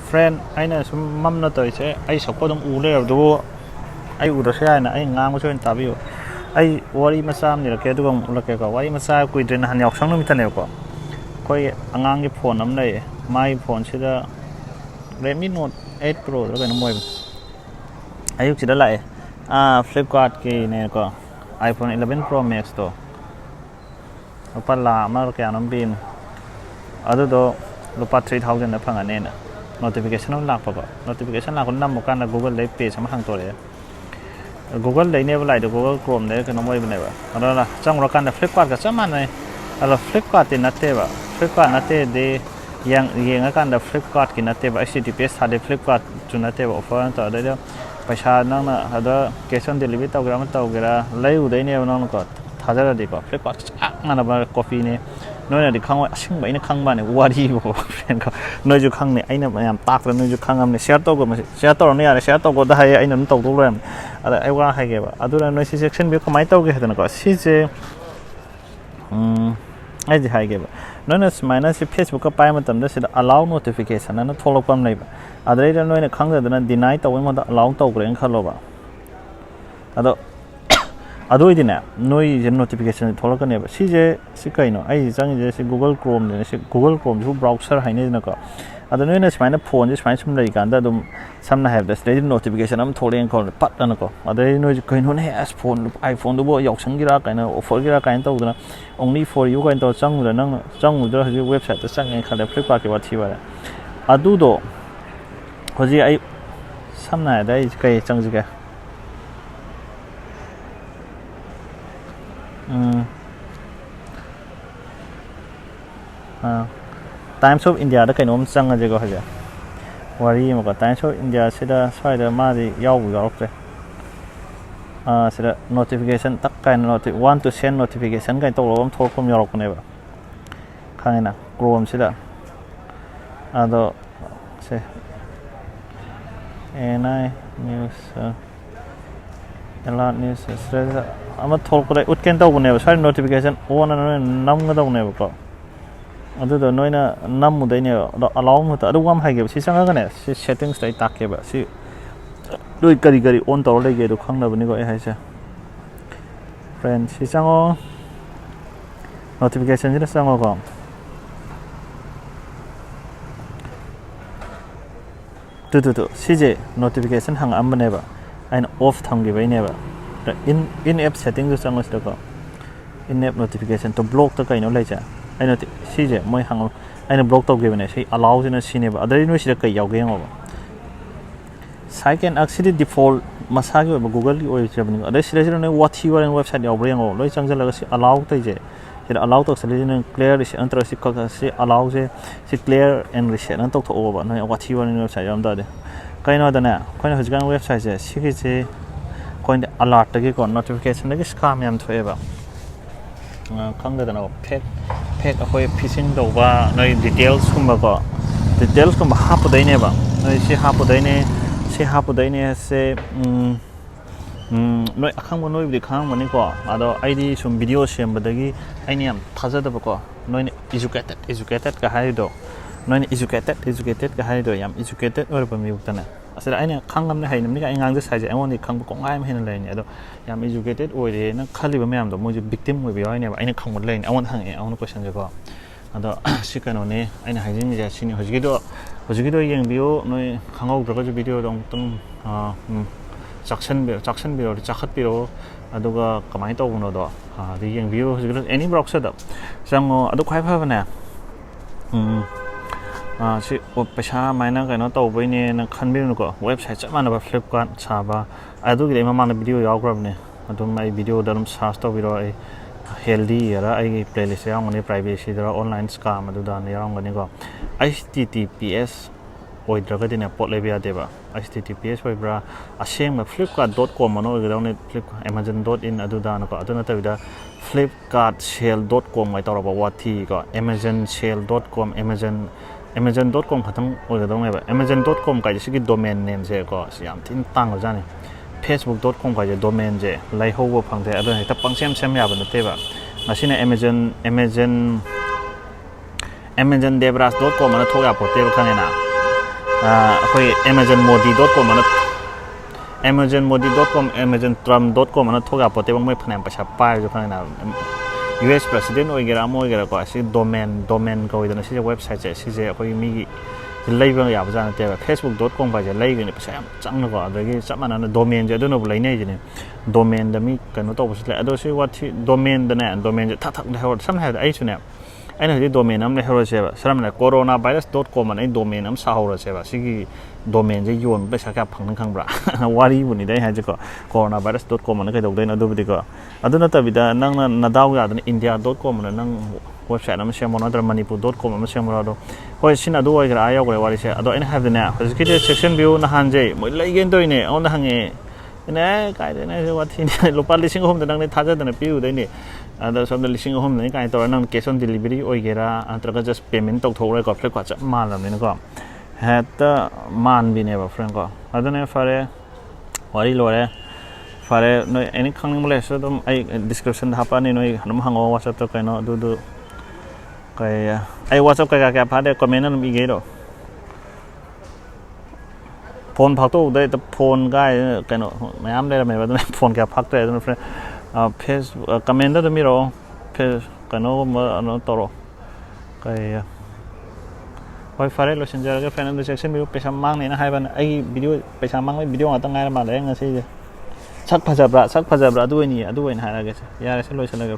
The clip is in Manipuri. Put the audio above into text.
friend aina sum mamna to che ai sokko dum u le do ai u do sai na ai ngang mo choin tabiu ai wari masam ni ke dugam ulake ko wari masa kui dren han yok sang no mitane ko koi angang gi phone am nei mai phone sida Redmi Note 8 Pro lo kan moi ayuk sida lai Flipkart ki ne ko iPhone 11 Pro Max to pala mar kya nam bin adu do lupa 3000 na phanga ne na notification am lak pa ko notification la kon nam mo kan Google Live page am hang to le Google Live ne lai do Google Chrome ne kan moi bne ba ada la chang ro kan Flipkart ka chaman ne ala Flipkart tin ate ba Flipkart nate de yang yeng kan da Flipkart ki nate ba HTTPS ha de Flipkart chu nate ba offer to da paisa nang na ada cash on delivery taw gram taw gira lai u dei ne nang ko thajara de ko Flipkart mana ba coffee ne noi na di khang wa sing bai ne khang ba ne wari bo friend ko noi ju khang ne aina yam tak ra noi ju khang am ne share to ko share to ne ya share to ko da hai aina nu taw to lo am ada ai wa hai ge ba adu na noi si section bi ko mai taw ge ha na ko si je ai ji hai ge ba noi na smina si Facebook ka pai ma tam da si allow notification na tholok pam nei ba adre da noi na khang da na deny taw ma da allow taw gren khalo ba ado ado idina noi je notification tholok ne ba si je si kai no ai jang je si Google Chrome ne si Google Chrome ju browser hai ne na ko ado noi na smina phone je smina sum lai kan da dum samna have the steady notification am tholen ko pat na ko adre noi je kai no ne as phone iPhone do bo yok sang gira kai na offer gira kai taw da only for you kai to chang da nang chang da ji website ta sang ngai khale Flipkart ke wa thi ba adu do hoji ai samna dai kai chang ji ga Times of India da kai nom chang je go ha ja wari ma ko Times of India sida sai da ma di yaw bu yaw tre sida notification tak kai want to send notification kai to lom thok kom yorok ne ba khang na Chrome sida ado se NI news ela news sida ama thok ko ut ken to ne ba sai notification on na nam ga do ne ba ko adu do noina nam mu dai ne allow mu ta adu wam hai ge si sang ga ne si settings dai tak ke ba si doi kari kari on to le ge do khang na ba ni ko ai hai sa friend si sang o notification ji sang o ko tu si je notification hang am ne ba ai off thang ge bai ne ba in app setting ju sang o sta ko in app notification to block ta kai no lai cha ai no si je moi hang ai na block to ge ne si allow ji na si ne ba adai no si da kai yaw ge ngo ba second actually default masagi ba Google ki oi chabni adai si ne wathi wa website yaw bre ngo loi chang jala ga si allow tai je sida allow to sele ne clear si antra si ka si allow je si clear and reset an to tho ba no wathi wa website yam da de kai no da na kai no hujgan website je si ki je coin alert ta ki ko notification ki scam yam thoe ba khang da na fake akoi phishing do ba noi details kum ba ko details kum ha pu dai ne ba noi si ha pu dai ne se noi akhang mo noi bi khang mo ni ko ado id sum video sem ba dagi ai ni am thaja da ba ko noi educated ka hai do noi educated ka hai do yam educated or ba mi utana asira ai ne khang am ne hai nam ni ka ngang ja sai je ai ni khang ko ngai ma hen lai ni ado yam educated oi re na khali ba me am do mo victim oi bi ai ne ba ai ne khang mo lai ni awon hang e awon question je ko ado si ka no ne ai na hai jin ja si ni hoji do yeng bio noi khangau dra ga video dong tung 작전 비로 작hat 비로 aduga kamai to no do di yeng bio any box setup sang adu khai pha na si paisa maina ka no to bai ne na khan bi no ko website chama na ba Flipkart cha ba adu gi ma na video yaw grab ne adu mai video darum search to biro ai healthy era ai playlist yang ne privacy dra online scam adu da ne yang ne ko https oi draga dine pot le bia deba https oi bra aseng ma flipkart.com no ga ne amazon.in adu da na ko adu na ta da flipkartsale.com mai tawra ba wathi ko amazonsale.com amazon.com khatam oi ga dong ba amazon.com ka ji gi domain name je ko siam tin tang ga jani facebook.com ka ji domain je lai ho bo phang the adu ta pang sem ya ba na te ba masina amazon devras.com na thoya pote ba khane na ꯑꯩꯈꯣꯏ Amazon Modi.com ꯑꯅ Amazon Modi.com Amazon Trump.com ꯑꯅ ꯊꯣꯛꯄꯣꯠꯇꯦꯕ ꯃꯣꯏ ꯐꯅꯌꯥꯝ ꯄꯩꯁꯥ ꯄꯥꯏꯔꯁꯨ ꯈꯪꯉꯦꯅ US president ꯑꯣꯏꯒꯦꯔꯥ ꯑꯃ ꯑꯣꯏꯒꯦꯔꯥꯀꯣ ꯑꯁꯤ domain ꯀꯧꯏꯗꯅ ꯁꯤꯁꯦ ꯋꯦꯕꯁꯥꯏꯠꯁꯦ ꯁꯤꯁꯦ ꯑꯩꯈꯣꯏ ꯃꯤꯒꯤ ꯂꯩꯕ ꯌꯥꯕꯖꯥꯠ ꯅꯠꯇꯦꯕ Facebook.com ꯍꯥꯏꯁꯦ ꯂꯩꯒꯅꯤ ꯄꯩꯁꯥ ꯌꯥꯝ ꯆꯪꯅꯀꯣ ꯑꯗꯒꯤ ꯆꯞ ꯃꯥꯟꯅꯅ ꯗꯣꯃꯦꯟꯁꯦ ꯑꯗꯨꯅꯕꯨ ꯂꯩꯅꯩꯁꯤꯅꯦ ꯗꯣꯃꯦꯟꯗ ꯃꯤ ꯀꯩꯅꯣ ꯇꯧꯕꯁꯨ ꯂꯩ ꯑꯗꯣ ꯁꯤ ꯋꯥꯊꯤ ꯗꯣꯃꯦꯟꯗꯅꯦ ꯗꯣꯃꯦꯟꯁꯦ ꯊꯛ ꯂꯩꯍꯧꯔ ꯁꯝꯅ ꯍꯥꯏꯔꯕꯗ ꯑꯩꯁꯨꯅꯦ ꯑꯩꯅ ꯍꯧꯖꯤꯛ ꯗꯣꯃꯦꯟ ꯑꯃ ꯂꯩꯍꯧꯔꯁꯦꯕ ꯁꯝꯅ coronavirus.com ꯑꯅ ꯑꯩ ꯗꯣꯃꯦꯟ ꯑꯃ ꯁꯥꯍꯧꯔꯁꯦꯕ ꯁꯤꯒꯤ ꯗꯣꯃꯦꯟꯁꯦ ꯌꯣꯟꯕ ꯄꯩꯁꯥ ꯀꯌꯥ ꯐꯪꯅ ꯈꯪꯕ꯭ꯔꯥ ꯋꯥꯔꯤꯕꯨꯅꯤꯗ ꯑꯩ ꯍꯥꯏꯁꯦꯀꯣ coronavirus.com ꯑꯅ ꯀꯩꯗꯧꯗꯣꯏꯅꯣ ꯑꯗꯨꯕꯨꯗꯤꯀꯣ ꯑꯗꯨ ꯅꯠꯇꯕꯤꯗ ꯅꯪꯅ ꯅꯗꯥꯎ ꯌꯥꯗꯅ India.com ꯑꯅ ꯅꯪ ꯋꯦꯕꯁꯥꯏꯠ ꯑꯃ ꯁꯦꯝꯃꯣ ꯅꯠꯇ꯭ꯔꯒ Manipur.com ꯑꯃ ꯁꯦꯝꯃꯣ ꯑꯗꯣ ꯍꯣꯏ ꯁꯤꯅ ꯑꯗꯨ ꯑꯣꯏꯒꯦꯔꯥ ꯌꯧꯈ꯭ꯔꯦ ꯋꯥꯔꯤꯁꯦ ꯑꯗꯣ ꯑꯩꯅ ꯍꯥꯏꯕꯗꯅꯦ ꯍꯧꯖꯤꯛꯀꯤꯗꯤ ꯁꯦꯛꯁꯟ ꯚ꯭ꯌꯨ ꯅꯍꯥꯟꯖꯦ ꯃꯣꯏ ꯂꯩꯒꯦꯅ ꯇꯧꯔꯤꯅꯦ ꯑꯩꯉꯣꯟꯗ ꯍꯪꯉꯛꯑꯦ ꯑꯩꯅ ꯀꯥꯏꯗꯩꯅꯣ ꯋꯥꯊꯤꯅꯤ ꯂꯨꯄꯥ 5,000 ꯅꯪꯅ ꯊꯥꯖꯗꯅ ꯄꯤꯔꯨꯗꯣꯏꯅꯤ ꯑꯗ ꯁꯣꯝꯗ 3,000ꯅꯤ ꯀꯥꯏꯅ ꯇꯧꯔꯒ ꯅꯪ ꯀꯦꯁ ꯑꯣꯟ ꯗꯤꯂꯤꯚꯔꯤ ꯑꯣꯏꯒꯦꯔꯥ ꯅꯠꯇ꯭ꯔꯒ ꯖꯁ ꯄꯦꯃꯦꯟ ꯇꯧꯊꯣꯛꯎꯔꯦꯀꯣ ꯐ꯭ꯂꯤꯞꯀꯥꯔꯠ ꯆꯞ ꯃꯥꯟꯅꯕꯅꯤꯅꯀꯣ ꯍꯦꯛꯇ ꯃꯥꯟꯕꯤꯅꯦꯕ ꯐ꯭ꯔꯦꯟꯀꯣ ꯑꯗꯨꯅꯦ ꯐꯔꯦ ꯋꯥꯔꯤ ꯂꯣꯏꯔꯦ ꯐꯔꯦ ꯅꯣꯏ ꯑꯦꯅꯤ ꯈꯪꯅꯤꯡꯕ ꯂꯩꯔꯁꯨ ꯑꯗꯨꯝ ꯑꯩ ꯗꯤꯁꯀ꯭ꯔꯤꯞꯁꯟꯗ ꯍꯥꯞꯄꯛꯑꯅꯤ ꯅꯣꯏ ꯑꯗꯨꯝ ꯍꯪꯉꯛꯑꯣ ꯋꯥꯆꯞꯇ ꯀꯩꯅꯣ ꯑꯗꯨꯗꯨ ꯑꯩ ꯋꯥꯆꯞ ꯀꯌꯥ ꯐꯥꯗꯦ ꯀꯃꯦꯟ ꯑꯗꯨꯝ ꯏꯒꯦꯔꯣ ꯐꯣꯟ ꯐꯥꯛꯇꯣꯛꯎꯗ ꯍꯦꯛꯇ ꯐꯣꯟ ꯀꯥꯏ ꯀꯩꯅꯣ ꯃꯌꯥꯝ ꯂꯩꯔꯝꯃꯦꯕ ꯑꯗꯨꯅ ꯐꯣꯟ ꯀꯌꯥ ꯐꯥꯛꯇ꯭ꯔꯦ ꯑꯗꯨꯅ ꯐ꯭ꯔꯦꯟ ꯐꯦꯁ ꯀꯃꯦꯟꯗ ꯑꯗꯨꯝ ꯏꯔꯛꯑꯣ ꯀꯩꯅꯣꯒꯨꯝꯕ ꯇꯧꯔꯛꯑꯣ ꯍꯣꯏ ꯐꯔꯦ ꯂꯣꯏꯁꯤꯟꯖꯔꯒꯦ ꯐ꯭ꯔꯦꯟ ꯑꯗꯨ ꯆꯦꯛꯁꯤꯟꯕꯤꯌꯨ ꯄꯩꯁꯥ ꯃꯥꯡꯅꯦꯅ ꯍꯥꯏꯕꯅ ꯑꯩꯒꯤ ꯚꯤꯗꯤꯑꯣ ꯄꯩꯁꯥ ꯃꯥꯡꯕꯒꯤ ꯚꯤꯗꯤꯑꯣ ꯉꯥꯛꯇ ꯉꯥꯏꯔ ꯃꯥꯜꯂꯦ ꯉꯁꯤꯁꯦ ꯁꯛ ꯐꯖꯕ꯭ꯔꯥ ꯑꯗꯨ ꯑꯣꯏꯅ ꯍꯥꯏꯔꯒꯦꯁꯦ ꯌꯥꯔꯦꯁꯦ ꯂꯣꯏꯁꯤꯜꯂꯒꯦ